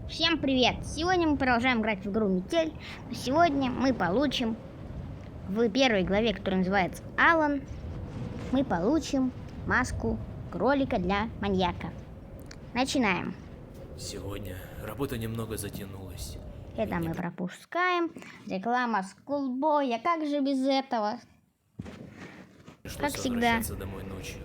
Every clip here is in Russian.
Всем привет! Сегодня мы продолжаем играть в игру Метель. Сегодня мы получим в первой главе, которая называется Алан, мы получим маску кролика для маньяка. Начинаем. Сегодня работа немного затянулась. Это мы пропускаем. Реклама Скулбоя. Как же без этого? Пришлось Как всегда. возвращаться домой ночью.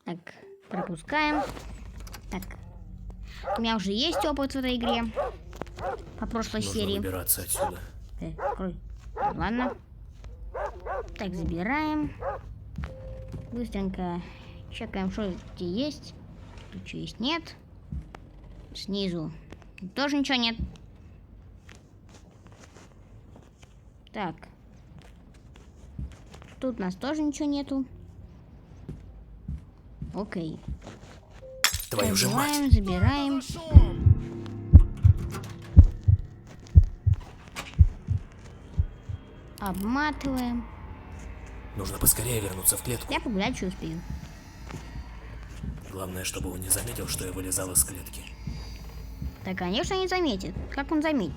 Так, пропускаем. Так. У меня уже есть опыт в этой игре. По прошлой Нужно серии. выбираться отсюда. Открой. Ладно. Так, забираем. Быстренько чекаем, что здесь есть. Тут что есть? Нет. Снизу тоже ничего нет. Так. Тут у нас тоже ничего нету. Окей. Твою же мать! Забираем. Обматываем. Нужно поскорее вернуться в клетку. Я погулять еще успею. Главное, чтобы он не заметил, что я вылезал из клетки. Да, конечно, не заметит. Как он заметит?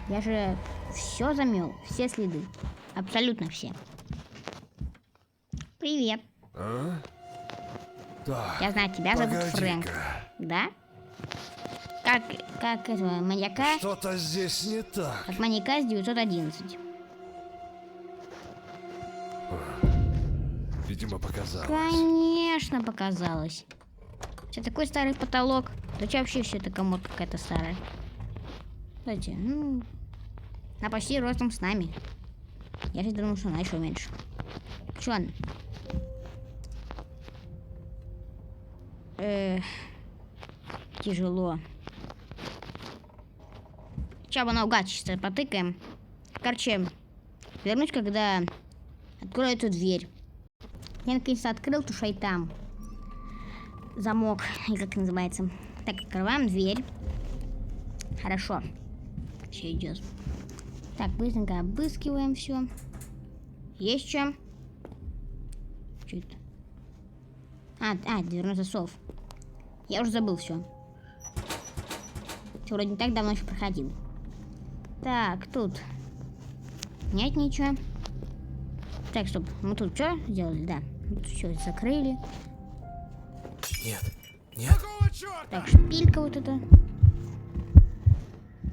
Я же все замел, все следы. Абсолютно все. Привет. А? Так, Я знаю, тебя зовут погоди-ка. Фрэнк. Да? Как этого маньяка? Что-то здесь не так. Как маньяка с 911. Видимо, показалось. Конечно, показалось. Что такой старый потолок? Да что вообще все это комод какая-то старая? Кстати, она почти ростом с нами. Я же думал, что она еще меньше. Чё ладно. Тяжело. Сейчас бы наугад чисто потыкаем. Короче, вернусь, когда открою эту дверь. Я наконец-то открыл, тушь и там замок, или как это называется. Так, открываем дверь. Хорошо. Все идет. Так, быстренько обыскиваем все. Есть что? Что это? Дверной засов. Я уже забыл все. Ты вроде не так давно еще проходил. Так, тут нет ничего. Так, стоп. Мы тут что сделали? Да. Мы тут все закрыли. Нет, нет. Так, шпилька вот эта.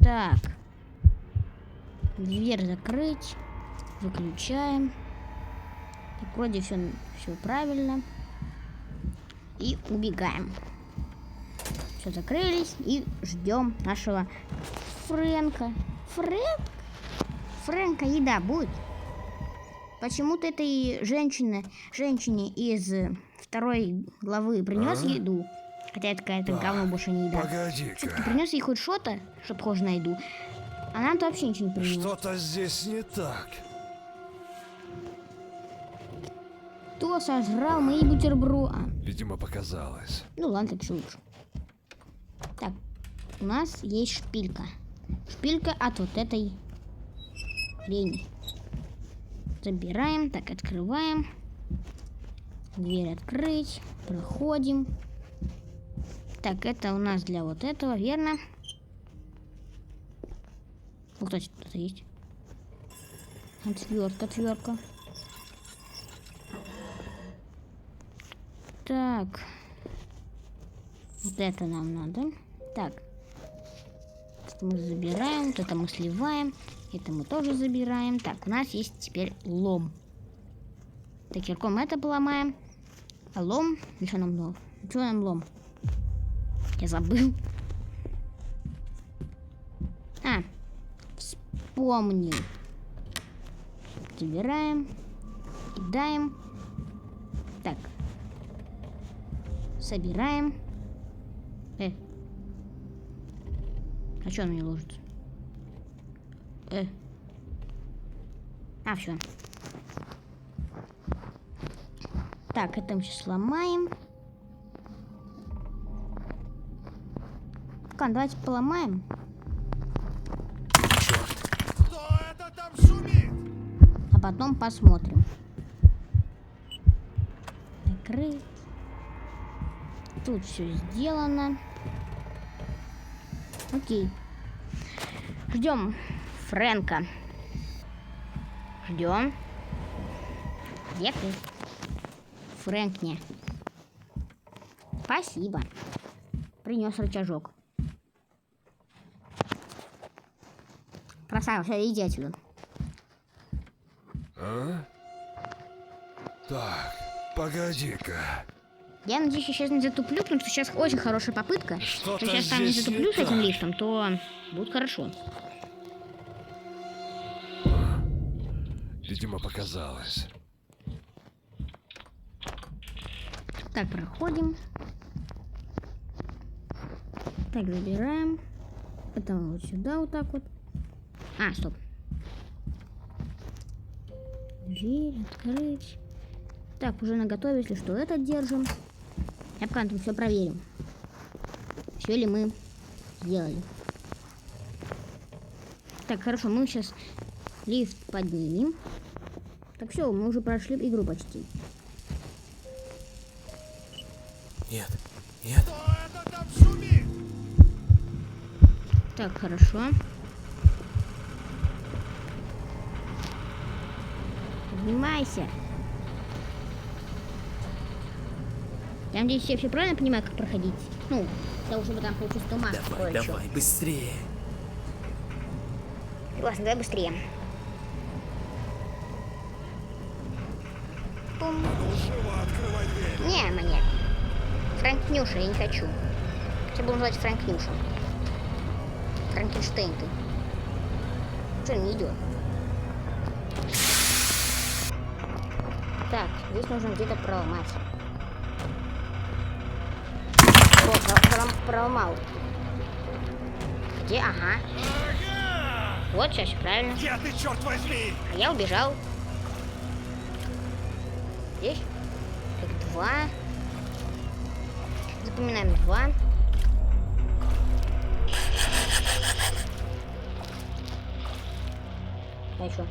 Так. Дверь закрыть. Выключаем. Так, вроде все правильно. И убегаем. Все, закрылись и ждем нашего Фрэнка. Фрэнка еда будет? Почему-то этой женщине из второй главы принес еду. Хотя это какая-то говно больше не еда. Погоди-ка. Все-таки принес ей хоть что-то, что похоже на еду. А нам-то вообще ничего не принес. Что-то здесь не так. Кто сожрал мои бутерброды? Видимо, показалось. Ну ладно, так все лучше. Так, у нас есть шпилька. Шпилька от вот этой хрени. Забираем, так, открываем. Дверь открыть. Проходим. Так, это у нас для вот этого, верно? Ну, кстати, что-то есть. Отвертка. Так. Вот это нам надо. Так. Это мы забираем, вот это мы сливаем. Это мы тоже забираем. Так, у нас есть теперь лом. Так, кирком это поломаем. А лом? Еще нам лом. Что нам лом? Я забыл. Вспомнил. Забираем. Кидаем. Так. Собираем. А что она не ложится? Все. Так, это мы сейчас сломаем. Давайте поломаем. Кто это там шумит? А потом посмотрим. Закрыть. тут все сделано. Окей. Ждем Фрэнка. Ждем. Где ты? Фрэнк не. Спасибо. Принес рычажок. Красава, все, иди отсюда. А? Так, погоди-ка. Я надеюсь, я сейчас не затуплю, потому что сейчас очень хорошая попытка. Что-то Если я сейчас там не здесь затуплю не с этим так. лифтом, то будет хорошо. Видимо, показалось. Так, проходим. Так, забираем. Потом вот сюда вот так вот. А, стоп. Дверь открыть. Так, уже наготове, если что, это держим. Я пока там все проверим. Все ли мы сделали. Так, хорошо, мы сейчас лифт поднимем. Так, все, мы уже прошли игру почти. Нет, нет. Кто это там шумит? Так, хорошо. Поднимайся. Я надеюсь, я все правильно понимаю, как проходить. Ну, я уже бы там получу 100 масок. Давай, давай, быстрее. Ладно, давай быстрее. Пум. Живо открывай дверь. Не, маньяк. Фрэнк Нюша, я не хочу. Тебя буду называть Фрэнк Нюша. Франкенштейн ты. Что не идет? Так, здесь нужно где-то проломать. О, проломал. Где? Ага. Вот, сейчас правильно. Где ты, черт возьми? А я убежал. Здесь? Так, 2. Запоминаем 2. А еще?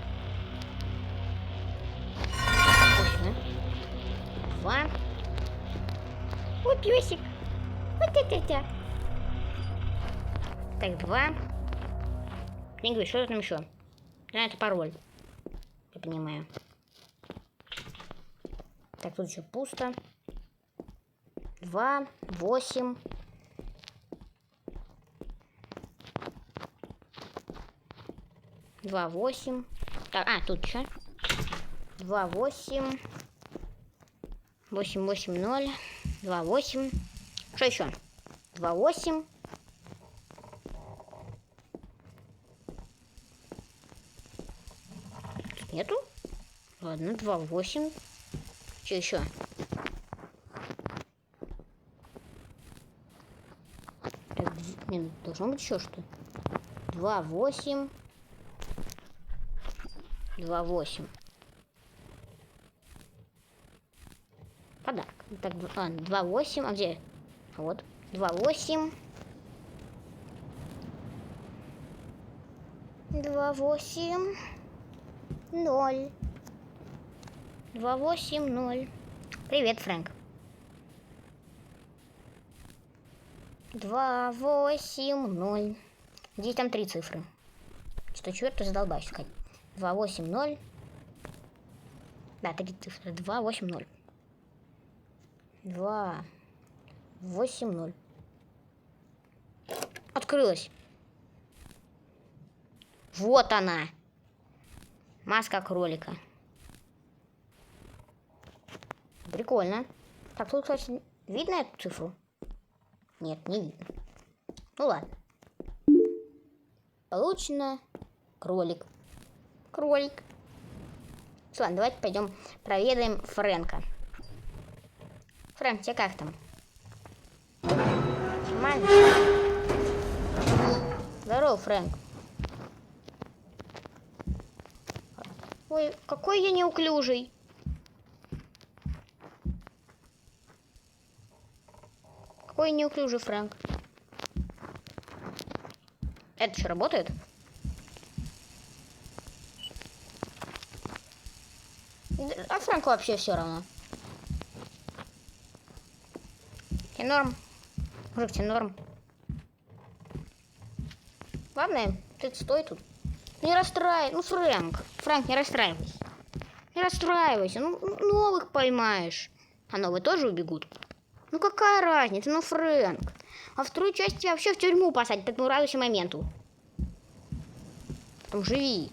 2. Ой, песик. Вот это. Так, 2. Не говори, что там еще? А, это пароль. Я понимаю. Так, тут еще пусто. 2, 8. Два, 8. Так, а, тут что? 2, 8. 8, 8, 0. 2, 8. Что еще? 2, 8. Тут нету? Ладно, 2, 8. Что еще? Так, не, должно быть еще что? 2, 8. 2, 8. Подарок. Так, ладно, 2, 8. А где? А вот. 2, 8. 2, 8. 0. 2, 8, 0. Привет, Фрэнк. 2, 8, 0. Здесь там 3 цифры. Что черт, задолбаюсь искать. 2, 8, 0. Да, 3 цифры. 2, 8, 0. 2, 8, 0. Открылась. Вот она. Маска кролика. Прикольно. Так, тут, кстати, видно эту цифру? Нет, не видно. Ну ладно. Получено. Кролик. Кролик. Ладно, давайте пойдем проведаем Фрэнка. Фрэнк, тебе как там? Нормально? Здорово, Фрэнк. Ой, какой я неуклюжий. Какой неуклюжий Фрэнк. Это что, работает? А Фрэнку вообще все равно. Тебе норм? Мужик, тебе норм? Ладно, ты стой тут. Не расстраивайся. Ну, Фрэнк, не расстраивайся. Не расстраивайся. Ну, новых поймаешь. А новые тоже убегут. Ну, какая разница? Ну, Фрэнк. А вторую часть тебя вообще в тюрьму посадить, к этому радуйся моменту. Потом живи.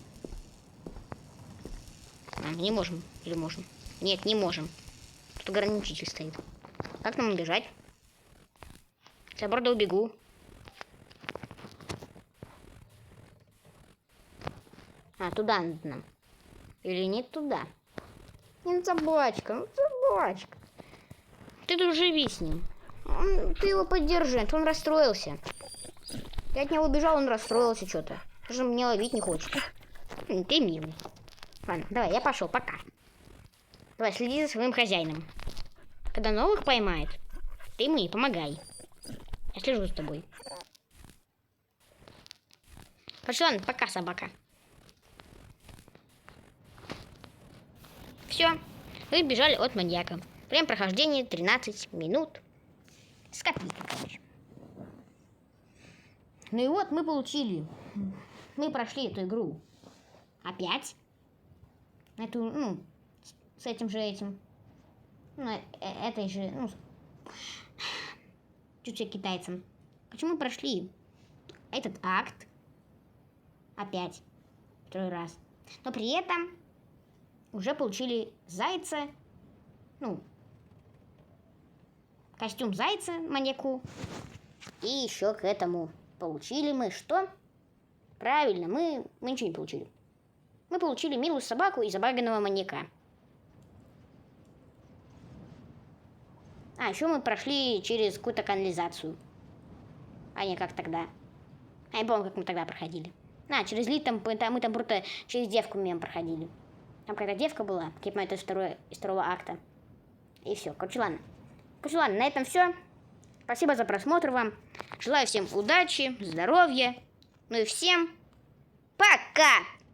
А, мы не можем. Или можем? Нет, не можем. Тут ограничитель стоит. Как нам убежать? Я правда убегу. А, туда надо нам. Или не туда? Не собачка, ну собачка. Ты тут живи с ним. Ты его поддержи, он расстроился. Я от него убежал, он расстроился что-то. Даже мне ловить не хочет. Ты милый. Ладно, давай, я пошел, пока. Давай, следи за своим хозяином. Когда новых поймает, ты ему не помогай. Я слежу за тобой. Пошли, ладно, пока, собака. Все, вы бежали от маньяка. Время прохождения 13 минут. С копейкой, короче. Ну и вот мы получили. Мы прошли эту игру. Опять. Эту, ну, с этим же этим. Ну, этой же, ну, чуть-чуть китайцам. Почему мы прошли этот акт? Опять. Второй раз. Но при этом уже получили зайца. Ну, костюм зайца маньяку. И еще к этому получили мы что? Правильно, мы ничего не получили. Мы получили милую собаку и забаганного маньяка. А, еще мы прошли через какую-то канализацию. А не как тогда. А я не помню, как мы тогда проходили. А, через лид там, мы там просто через девку мимо проходили. Там какая-то девка была, как я понимаю, это из второго акта. И все. Короче, ладно, на этом все. Спасибо за просмотр вам. Желаю всем удачи, здоровья. Ну и всем пока!